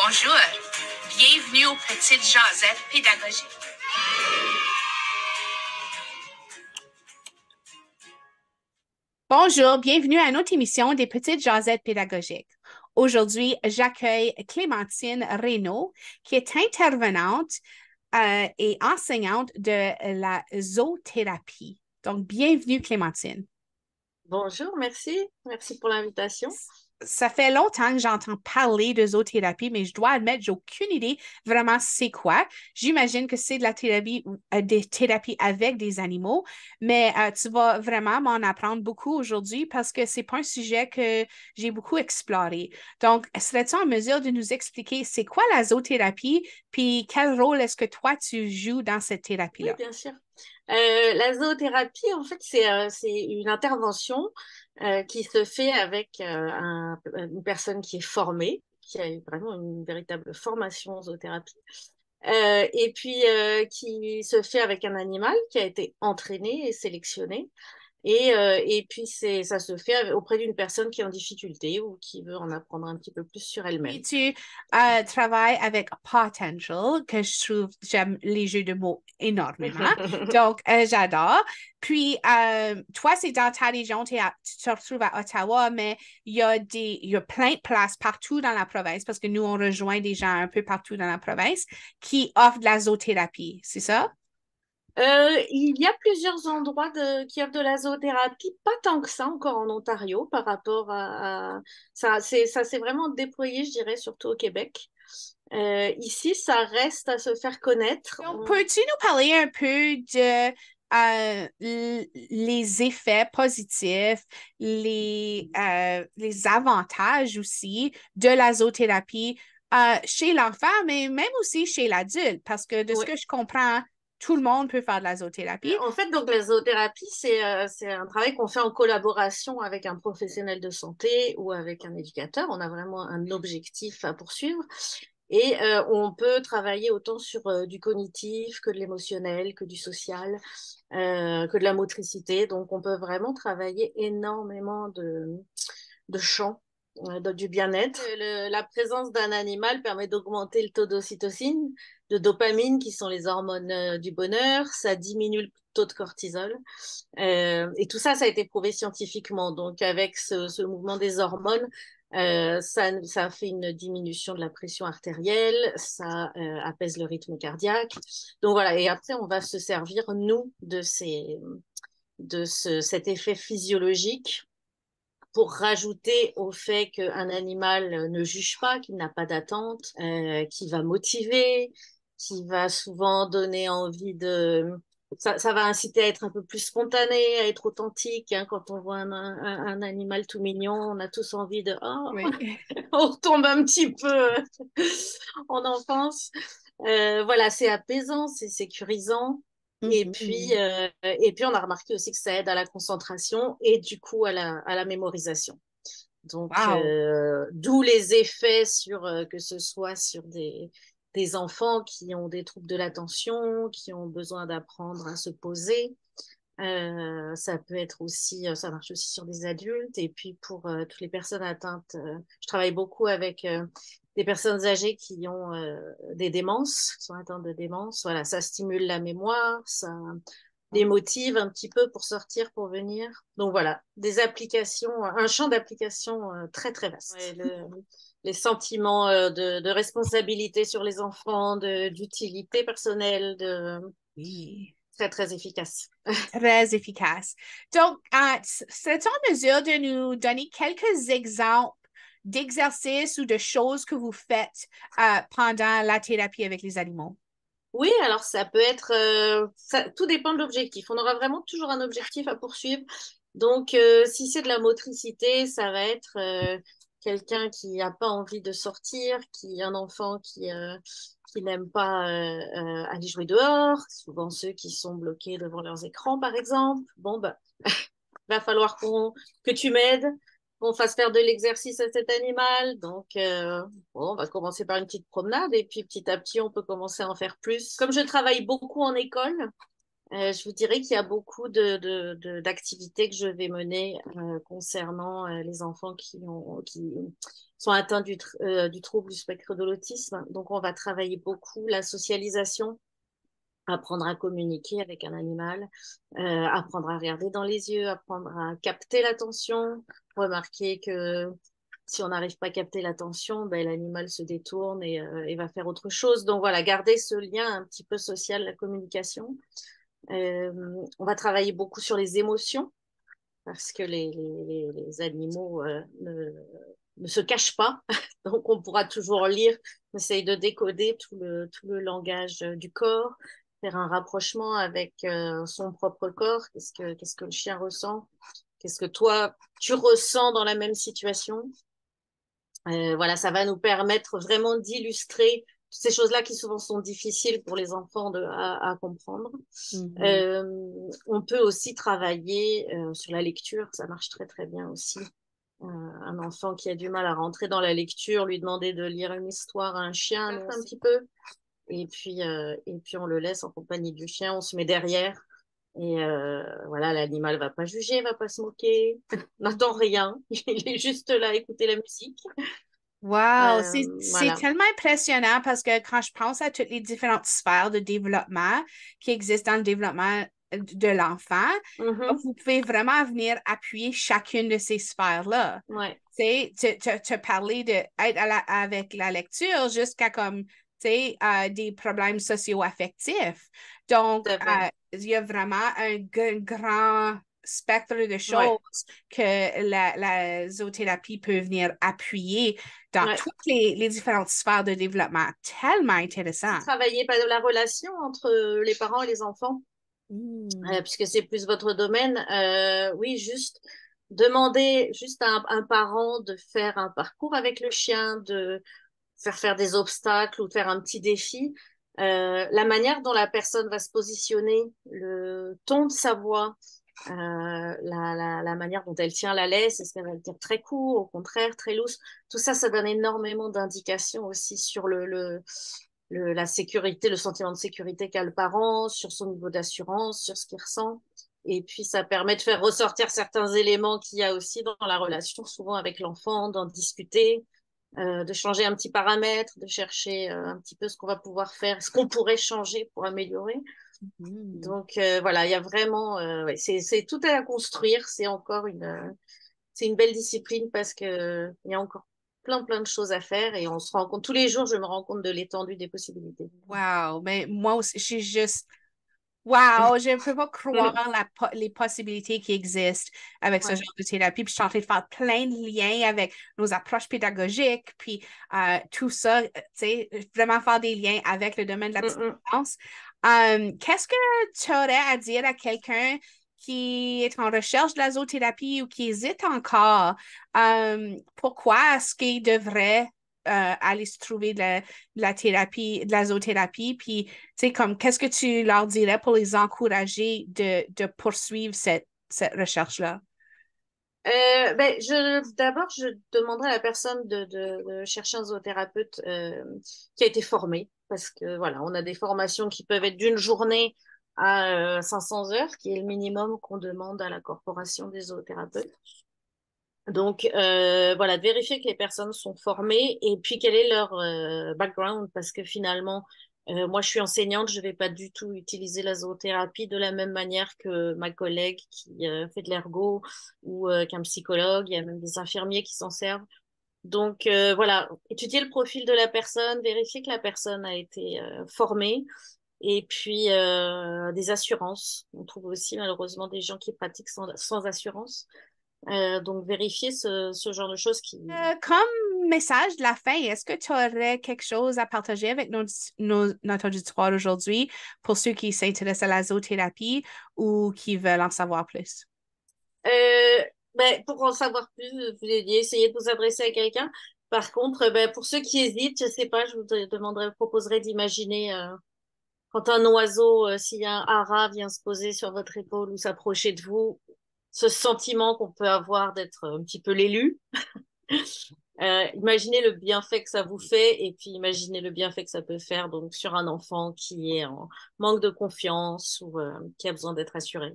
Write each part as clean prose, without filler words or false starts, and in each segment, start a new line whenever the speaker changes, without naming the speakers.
Bonjour, bienvenue aux Petites Jasettes pédagogiques.
Bonjour, bienvenue à une autre émission des Petites Jasettes pédagogiques. Aujourd'hui, j'accueille Clémentine Reynaud, qui est intervenante et enseignante de la zoothérapie. Donc, bienvenue, Clémentine.
Bonjour, merci. Merci pour l'invitation.
Ça fait longtemps que j'entends parler de zoothérapie, mais je dois admettre, j'ai aucune idée vraiment c'est quoi. J'imagine que c'est de la thérapie, des thérapies avec des animaux, mais tu vas vraiment m'en apprendre beaucoup aujourd'hui parce que c'est pas un sujet que j'ai beaucoup exploré. Donc, serais-tu en mesure de nous expliquer c'est quoi la zoothérapie, puis quel rôle est-ce que toi tu joues dans cette
Oui,
thérapie-là?
bien sûr. La zoothérapie, en fait, c'est une intervention qui se fait avec une personne qui est formée, qui a eu vraiment une véritable formation en zoothérapie, et puis qui se fait avec un animal qui a été entraîné et sélectionné. Et puis, ça se fait auprès d'une personne qui est en difficulté ou qui veut en apprendre un petit peu plus sur
Puis
elle-même.
tu travailles avec Potential, que je trouve, j'aime les jeux de mots énormément. Donc, j'adore. Puis, toi, c'est dans ta région, tu te retrouves à Ottawa, mais il y a plein de places partout dans la province, parce que nous, on rejoint des gens un peu partout dans la province qui offrent de la zoothérapie, c'est ça?
Il y a plusieurs endroits qui offrent de la zoothérapie, pas tant que ça encore en Ontario par rapport ça. Ça s'est vraiment déployé, je dirais, surtout au Québec. Ici, ça reste à se faire connaître.
Donc, peux-tu nous parler un peu de les effets positifs, les avantages aussi de la zoothérapie chez l'enfant, mais même aussi chez l'adulte, parce que de ce
Ouais.
que je comprends, tout le monde peut faire de la zoothérapie.
En fait, donc la zoothérapie, c'est un travail qu'on fait en collaboration avec un professionnel de santé ou avec un éducateur. On a vraiment un objectif à poursuivre. Et on peut travailler autant sur du cognitif que de l'émotionnel, que du social, que de la motricité. Donc, on peut vraiment travailler énormément de champs du bien-être. La présence d'un animal permet d'augmenter le taux d'ocytocine, de dopamine, qui sont les hormones du bonheur. Ça diminue le taux de cortisol. Et tout ça, ça a été prouvé scientifiquement. Donc, avec ce mouvement des hormones, ça fait une diminution de la pression artérielle, ça apaise le rythme cardiaque. Donc voilà, et après, on va se servir, nous, cet effet physiologique pour rajouter au fait qu'un animal ne juge pas, qu'il n'a pas d'attente, qui va motiver, qui va souvent donner envie ça va inciter à être un peu plus spontané, à être authentique. Hein. Quand on voit un animal tout mignon, on a tous envie de... Oh,
Oui.
on retombe un petit peu en enfance. Voilà, c'est apaisant, c'est sécurisant.
Mhm.
Et puis, on a remarqué aussi que ça aide à la concentration et du coup à la mémorisation. Donc,
Wow.
d'où les effets que ce soit sur des enfants qui ont des troubles de l'attention, qui ont besoin d'apprendre à se poser. Ça peut être aussi, ça marche aussi sur des adultes. Et puis pour toutes les personnes atteintes, je travaille beaucoup avec des personnes âgées qui ont des démences, qui sont atteintes de démence. Voilà, ça stimule la mémoire, ça les motive un petit peu pour sortir, pour venir. Donc voilà, des applications, un champ d'application très très vaste. Ouais, les sentiments de responsabilité sur les enfants, d'utilité personnelle,
Oui.
très très efficace.
Très efficace. Donc, serais-tu en mesure de nous donner quelques exemples d'exercices ou de choses que vous faites pendant la thérapie avec les animaux?
Oui, alors ça peut être, tout dépend de l'objectif. On aura vraiment toujours un objectif à poursuivre. Donc, si c'est de la motricité, ça va être quelqu'un qui n'a pas envie de sortir, un enfant qui n'aime pas aller jouer dehors, souvent ceux qui sont bloqués devant leurs écrans, par exemple. Bon, bah, va falloir que tu m'aides, qu'on fasse faire de l'exercice à cet animal. Donc, bon, on va commencer par une petite promenade et puis petit à petit, on peut commencer à en faire plus. Comme je travaille beaucoup en école, Je vous dirais qu'il y a beaucoup d'activités que je vais mener concernant les enfants qui sont atteints du trouble du spectre de l'autisme. Donc, on va travailler beaucoup la socialisation, apprendre à communiquer avec un animal, apprendre à regarder dans les yeux, apprendre à capter l'attention, remarquer que si on n'arrive pas à capter l'attention, ben, l'animal se détourne et va faire autre chose. Donc voilà, garder ce lien un petit peu social, la communication. On va travailler beaucoup sur les émotions parce que les animaux ne se cachent pas. Donc, on pourra toujours lire, on essaye de décoder tout le langage du corps, faire un rapprochement avec son propre corps. Qu'est-ce que le chien ressent? Qu'est-ce que toi, tu ressens dans la même situation? Voilà, ça va nous permettre vraiment d'illustrer ces choses-là qui souvent sont difficiles pour les enfants à comprendre.
Mhm.
On peut aussi travailler sur la lecture, ça marche très très bien aussi. Un enfant qui a du mal à rentrer dans la lecture, lui demander de lire une histoire à un chien, un petit peu, et puis on le laisse en compagnie du chien, on se met derrière, et voilà, l'animal va pas juger, va pas se moquer, n'entend rien, il est juste là à écouter la musique.
Wow, c'est
Voilà.
tellement impressionnant parce que quand je pense à toutes les différentes sphères de développement qui existent dans le développement de l'enfant,
Mhm.
vous pouvez vraiment venir appuyer chacune de ces sphères-là.
Ouais,
Tu sais, te parler de être avec la lecture jusqu'à comme, tu sais, des problèmes socio-affectifs. Donc,
tout à fait.
il y a vraiment un grand spectre de
Ouais,
choses que la zoothérapie peut venir appuyer dans
ouais.
toutes les différentes sphères de développement. Tellement intéressant.
Si travailler pas de la relation entre les parents et les enfants,
Mm.
puisque c'est plus votre domaine, oui, juste demander juste à un parent de faire un parcours avec le chien, de faire des obstacles ou de faire un petit défi. La manière dont la personne va se positionner, le ton de sa voix, la manière dont elle tient la laisse, est-ce qu'elle va le dire très court, au contraire, très loose, tout ça, ça donne énormément d'indications aussi sur la sécurité, le sentiment de sécurité qu'a le parent, sur son niveau d'assurance, sur ce qu'il ressent. Et puis, ça permet de faire ressortir certains éléments qu'il y a aussi dans la relation, souvent avec l'enfant, d'en discuter, de changer un petit paramètre, de chercher un petit peu ce qu'on va pouvoir faire, ce qu'on pourrait changer pour améliorer.
Mm.
Donc voilà, il y a vraiment, ouais, c'est tout à construire. C'est une belle discipline parce que il y a encore plein de choses à faire et on se rend compte tous les jours. Je me rends compte de l'étendue des possibilités.
Wow, mais moi aussi, je suis juste, wow, je ne peux pas croire les possibilités qui existent avec ce
Ouais.
genre de thérapie. Puis je suis en train de faire plein de liens avec nos approches pédagogiques, puis tout ça, tu sais, vraiment faire des liens avec le domaine de la
Mm,
petite
mm.
enfance. Qu'est-ce que tu aurais à dire à quelqu'un qui est en recherche de la zoothérapie ou qui hésite encore? Pourquoi est-ce qu'il devrait aller se trouver de la thérapie, de la zoothérapie? Puis, tu sais, comme, qu'est-ce que tu leur dirais pour les encourager de poursuivre cette recherche-là?
D'abord, je demanderai à la personne de chercher un zoothérapeute qui a été formé, parce que voilà, on a des formations qui peuvent être d'une journée à 500 heures, qui est le minimum qu'on demande à la corporation des zoothérapeutes. Donc voilà, de vérifier que les personnes sont formées et puis quel est leur background, parce que finalement, moi je suis enseignante, je vais pas du tout utiliser la zoothérapie de la même manière que ma collègue qui fait de l'ergo ou qu'un psychologue, il y a même des infirmiers qui s'en servent. Donc voilà, étudier le profil de la personne, vérifier que la personne a été formée et puis des assurances. On trouve aussi malheureusement des gens qui pratiquent sans assurance. Donc, vérifier ce genre de choses qui...
Comme message de la fin, est-ce que tu aurais quelque chose à partager avec notre auditoire aujourd'hui pour ceux qui s'intéressent à la zoothérapie ou qui veulent en savoir plus?
Euh, pour en savoir plus, vous essayez de vous adresser à quelqu'un. Par contre, pour ceux qui hésitent, je sais pas, je vous demanderais, proposerais d'imaginer quand un oiseau, s'il y a un hara, vient se poser sur votre épaule ou s'approcher de vous, ce sentiment qu'on peut avoir d'être un petit peu l'élu. Imaginez le bienfait que ça vous fait et puis imaginez le bienfait que ça peut faire donc sur un enfant qui est en manque de confiance ou qui a besoin d'être assuré.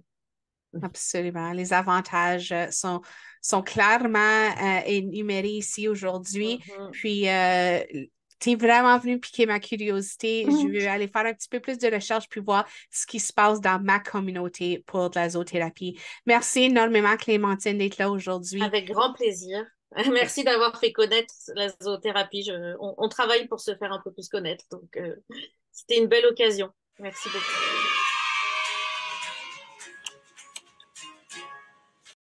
Absolument. Les avantages sont clairement énumérés ici aujourd'hui.
Mhm.
Puis, tu es vraiment venu piquer ma curiosité. Je veux aller faire un petit peu plus de recherche puis voir ce qui se passe dans ma communauté pour de la zoothérapie. Merci énormément, Clémentine, d'être là aujourd'hui.
Avec grand plaisir. Merci d'avoir fait connaître la zoothérapie. On travaille pour se faire un peu plus connaître, donc c'était une belle occasion. Merci beaucoup.